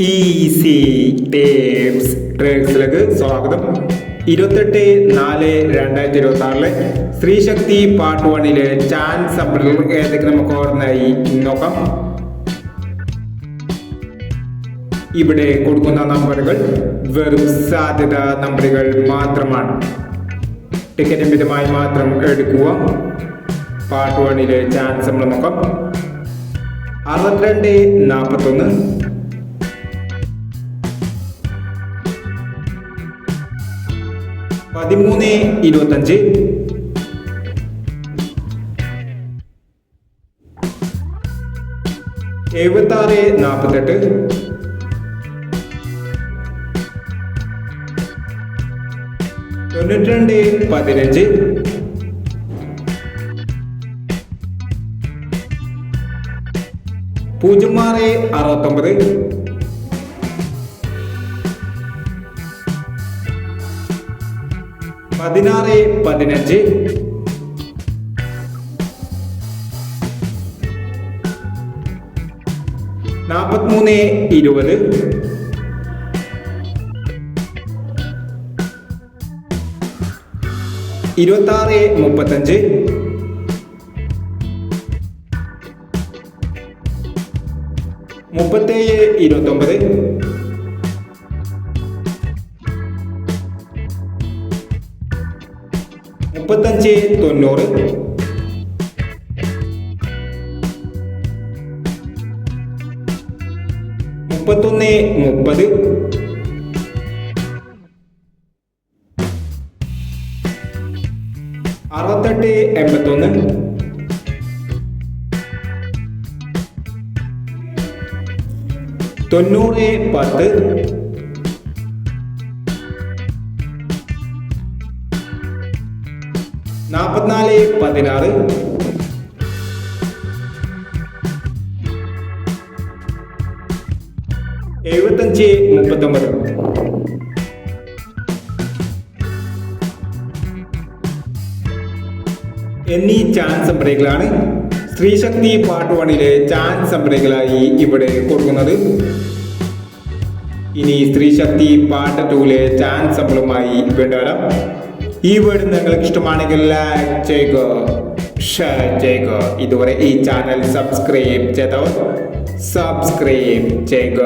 Easy tips ട്രിക്സിലേക്ക് സ്വാഗതം. 28/4/2026 സ്ത്രീശക്തി part 1 chance നമ്പറുകൾ ഏതൊക്കെ നമുക്ക് ഓർമ്മയായി നോക്കാം. ഇവിടെ കൊടുക്കുന്ന നമ്പറുകൾ വെറും സാധ്യത നമ്പറുകൾ മാത്രമാണ്. ടിക്കറ്റ് മിതമായി മാത്രം എടുക്കുക. പാർട്ട് 1 ചാൻസ് നമ്മൾ നോക്കാം. 62-41, 13-25, 76-48, 92-15, 06-69, 16-15, 43-20, 26-35, 37-29, 35-90, 31-30, 68-81, 90-10, 44-16, 75-39. എന്നീ ചാൻസ് നമ്പറുകളാണ് സ്ത്രീശക്തി പാർട്ട് 1 ചാൻസ് നമ്പറുകളായി ഇവിടെ കൊടുക്കുന്നത്. ഇനി സ്ത്രീശക്തി പാർട്ട് 2 ചാൻസ് നമ്പറുമായി വേണ്ടവരാം. ഈ വീഡിയോ നിങ്ങൾക്ക് ഇഷ്ടമാണെങ്കിൽ ലൈക്ക് ചെയ്യുക, ഷെയർ ചെയ്യുക. ഇതുവരെ ഈ ചാനൽ സബ്സ്ക്രൈബ് ചെയ്തവർ സബ്സ്ക്രൈബ് ചെയ്യുക.